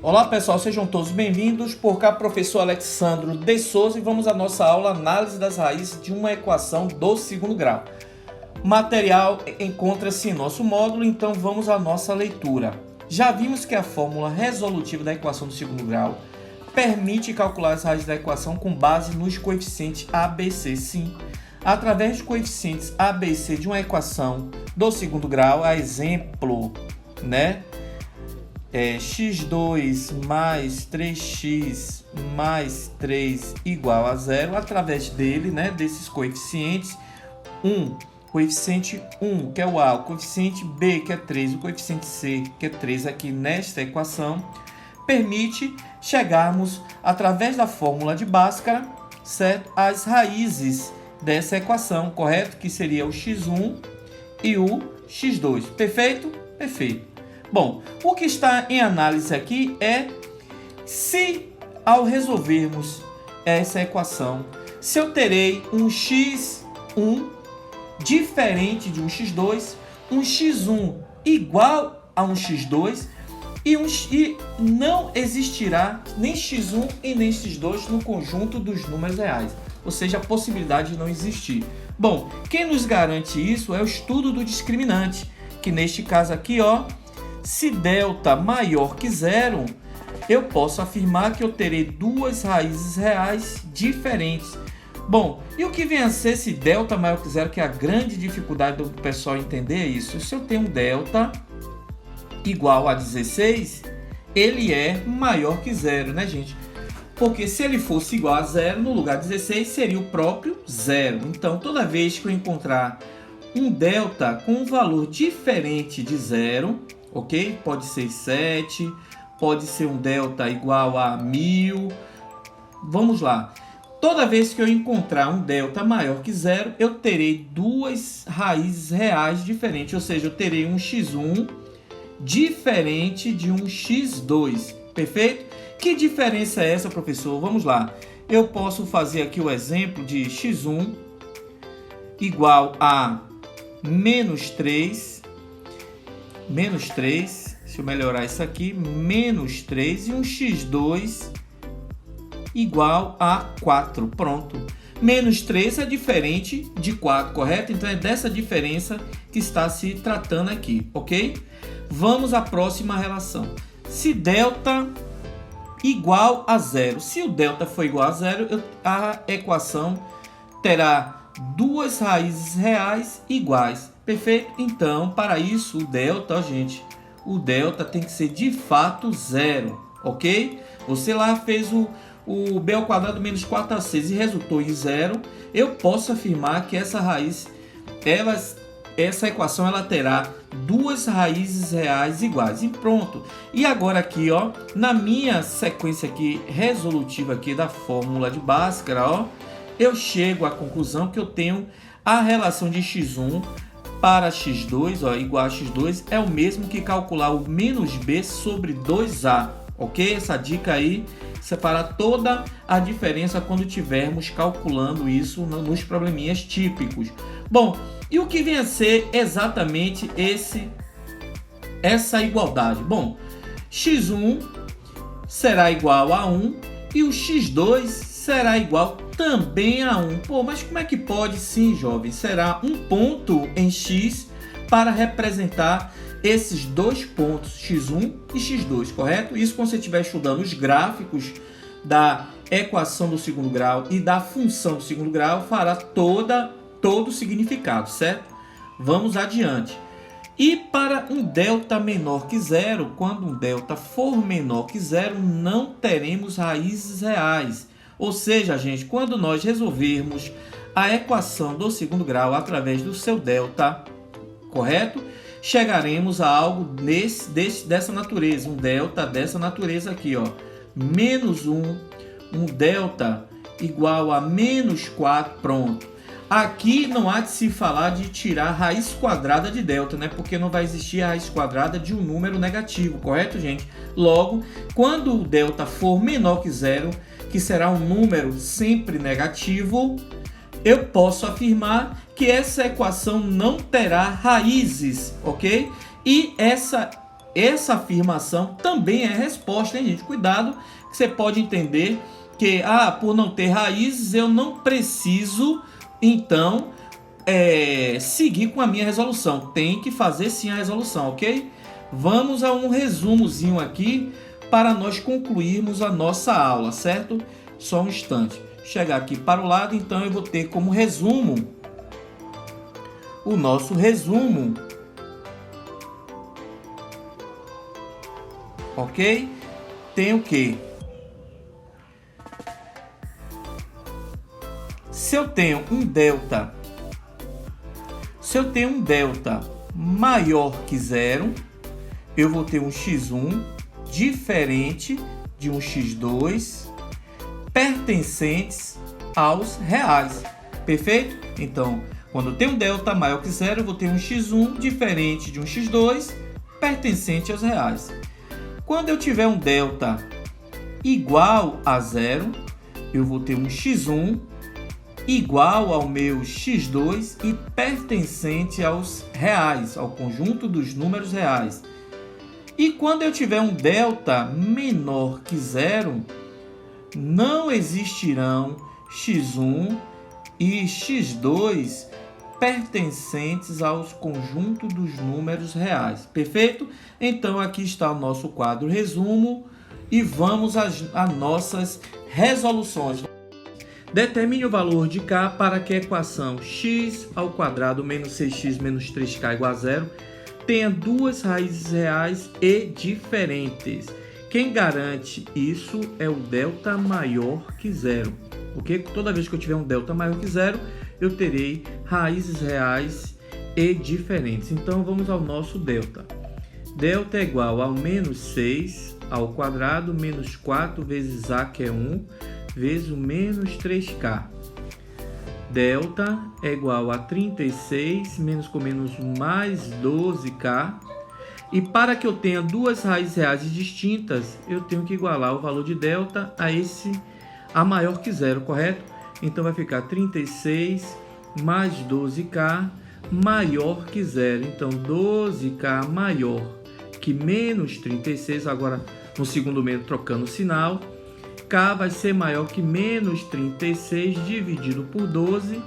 Olá pessoal, sejam todos bem-vindos. Por cá, professor Alexandro de Souza, e vamos à nossa aula Análise das raízes de uma equação do segundo grau. O material encontra-se em nosso módulo, então vamos à nossa leitura. Já vimos que a fórmula resolutiva da equação do segundo grau permite calcular as raízes da equação com base nos coeficientes A, B, C. Sim, através dos coeficientes A, B e C de uma equação do segundo grau, a exemplo, x2 mais 3x mais 3 igual a zero, através dele, desses coeficientes, coeficiente 1, que é o A, o coeficiente B, que é 3, o coeficiente C, que é 3 aqui nesta equação, permite chegarmos, através da fórmula de Bhaskara, certo? As raízes dessa equação, correto? Que seria o x1 e o x2. Perfeito? Perfeito. Bom, o que está em análise aqui é se, ao resolvermos essa equação, se eu terei um x1 diferente de um x2, um x1 igual a um x2 e não existirá nem x1 e nem x2 no conjunto dos números reais, ou seja, a possibilidade de não existir. Bom, quem nos garante isso é o estudo do discriminante, que neste caso aqui, se delta maior que zero, eu posso afirmar que eu terei duas raízes reais diferentes. Bom, e o que vem a ser se delta maior que zero, que é a grande dificuldade do pessoal entender isso? Se eu tenho um delta igual a 16, ele é maior que zero, gente? Porque se ele fosse igual a zero, no lugar de 16 seria o próprio zero. Então, toda vez que eu encontrar um delta com um valor diferente de zero, ok? Pode ser 7, pode ser um delta igual a 1000. Vamos lá. Toda vez que eu encontrar um delta maior que zero, eu terei duas raízes reais diferentes, ou seja, eu terei um x1 diferente de um x2, perfeito? Que diferença é essa, professor? Vamos lá. Eu posso fazer aqui o exemplo de x1 igual a menos 3, deixa eu melhorar isso aqui, menos 3, e um x2 igual a 4, pronto. Menos 3 é diferente de 4, correto? Então é dessa diferença que está se tratando aqui, ok? Vamos à próxima relação. Se delta igual a zero, se o delta for igual a zero, a equação terá duas raízes reais iguais, perfeito? Então, para isso, o delta, o delta tem que ser de fato zero, ok? Você lá fez o b ao quadrado menos 4ac e resultou em zero, eu posso afirmar que essa raiz, essa equação ela terá duas raízes reais iguais. E pronto. E agora aqui, na minha sequência aqui resolutiva aqui da fórmula de Bhaskara, eu chego à conclusão que eu tenho a relação de x1 para x2, igual a x2, é o mesmo que calcular o menos b sobre 2a, ok? Essa dica aí, separar toda a diferença quando tivermos calculando isso nos probleminhas típicos. Bom, e o que vem a ser exatamente essa igualdade? Bom, x1 será igual a 1 e o x2 será igual também a 1. Pô, mas como é que pode? Sim, jovem, será um ponto em x para representar esses dois pontos, x1 e x2, correto? Isso quando você estiver estudando os gráficos da equação do segundo grau e da função do segundo grau, fará todo o significado, certo? Vamos adiante. E para um delta menor que zero, quando um delta for menor que zero, não teremos raízes reais. Ou seja, quando nós resolvermos a equação do segundo grau através do seu delta, correto? Chegaremos a algo dessa natureza, um delta dessa natureza aqui, menos 1, um delta igual a menos 4, pronto. Aqui não há de se falar de tirar a raiz quadrada de delta, porque não vai existir a raiz quadrada de um número negativo, correto, gente? Logo, quando o delta for menor que zero, que será um número sempre negativo, eu posso afirmar que essa equação não terá raízes, ok? E essa afirmação também é resposta, hein, gente? Cuidado, que você pode entender que, por não ter raízes, eu não preciso, então, seguir com a minha resolução. Tem que fazer sim a resolução, ok? Vamos a um resumozinho aqui para nós concluirmos a nossa aula, certo? Só um instante. Chegar aqui para o lado, então eu vou ter como resumo o nosso resumo, ok? Tem o que? Se eu tenho um delta maior que zero, eu vou ter um x1 diferente de um x2 pertencentes aos reais. Perfeito? Então, quando eu tenho um delta maior que zero, eu vou ter um x1 diferente de um x2 pertencente aos reais. Quando eu tiver um delta igual a zero, eu vou ter um x1 igual ao meu x2 e pertencente aos reais, ao conjunto dos números reais. E quando eu tiver um delta menor que zero, não existirão x1 e x2 pertencentes aos conjuntos dos números reais. Perfeito? Então aqui está o nosso quadro resumo e vamos às nossas resoluções. Determine o valor de k para que a equação x² menos 6x menos 3k igual a zero tenha duas raízes reais e diferentes. Quem garante isso é o delta maior que zero. Ok? Toda vez que eu tiver um delta maior que zero, eu terei raízes reais e diferentes. Então vamos ao nosso delta. Delta é igual ao menos 6 ao quadrado menos 4 vezes a, que é 1, vezes o menos 3k. Delta é igual a 36 menos com menos mais 12k. E para que eu tenha duas raízes reais distintas, eu tenho que igualar o valor de delta a maior que zero, correto? Então vai ficar 36 mais 12k maior que zero. Então 12k maior que menos 36, agora no segundo meio trocando o sinal. K vai ser maior que menos 36 dividido por 12,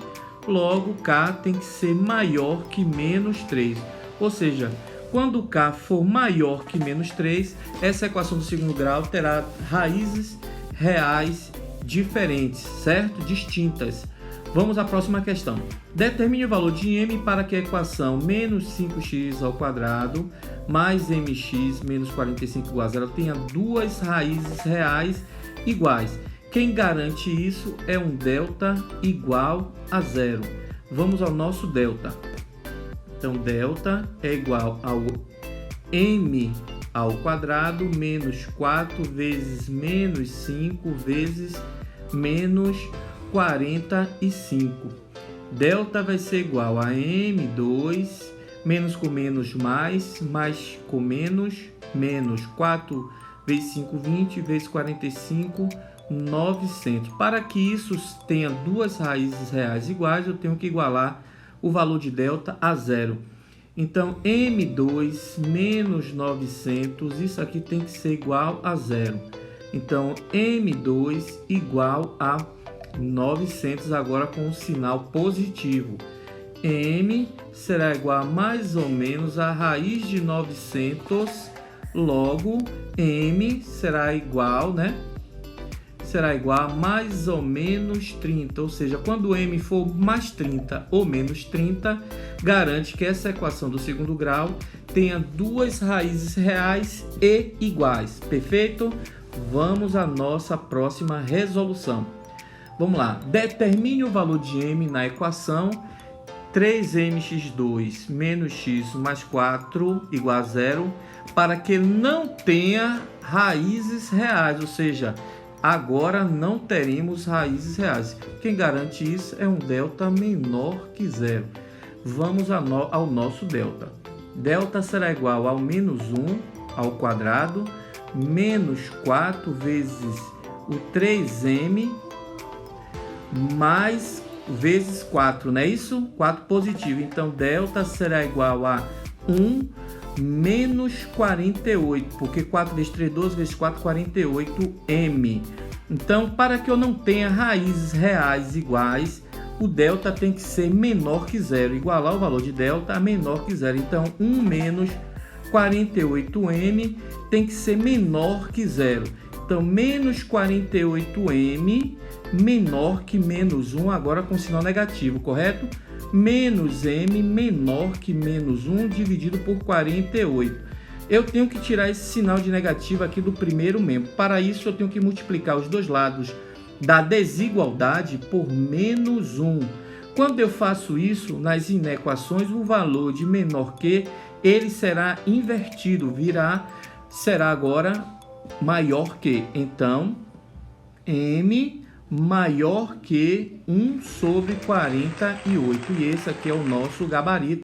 logo K tem que ser maior que menos 3. Ou seja, quando K for maior que menos 3, essa equação do segundo grau terá raízes reais diferentes, certo? Distintas. Vamos à próxima questão. Determine o valor de m para que a equação menos 5x ao quadrado mais mx menos 45 igual a zero tenha duas raízes reais iguais. Quem garante isso é um delta igual a zero. Vamos ao nosso delta. Então, delta é igual ao m ao quadrado menos 4 vezes menos 5 vezes menos 45. Delta vai ser igual a m2 menos com menos mais com menos 4 vezes 5, 20 vezes 45, 900. Para que isso tenha duas raízes reais iguais, eu tenho que igualar o valor de delta a zero. Então, m2 menos 900, isso aqui tem que ser igual a zero. Então, m2 igual a 900, agora com o sinal positivo. M será igual a mais ou menos a raiz de 900, logo M será igual, Será igual a mais ou menos 30, ou seja, quando M for mais 30 ou menos 30, garante que essa equação do segundo grau tenha duas raízes reais e iguais. Perfeito? Vamos à nossa próxima resolução. Vamos lá. Determine o valor de M na equação 3mx2 menos x mais 4 igual a zero para que não tenha raízes reais, ou seja, agora não teremos raízes reais. Quem garante isso é um delta menor que zero. Vamos ao nosso delta. Delta será igual ao menos 1 ao quadrado menos 4 vezes o 3m mais vezes 4, não é isso? 4 positivo. Então, delta será igual a 1 menos 48, porque 4 vezes 3, 12 vezes 4, 48m. Então, para que eu não tenha raízes reais iguais, o delta tem que ser menor que zero, igualar o valor de delta a menor que zero. Então, 1 menos 48m tem que ser menor que zero. Então, menos 48m menor que menos 1, agora com sinal negativo, correto? Menos m menor que menos 1 dividido por 48. Eu tenho que tirar esse sinal de negativo aqui do primeiro membro. Para isso, eu tenho que multiplicar os dois lados da desigualdade por menos 1. Quando eu faço isso, nas inequações, o valor de menor que, ele será invertido, será agora maior que. Então, m maior que 1 sobre 48. E esse aqui é o nosso gabarito.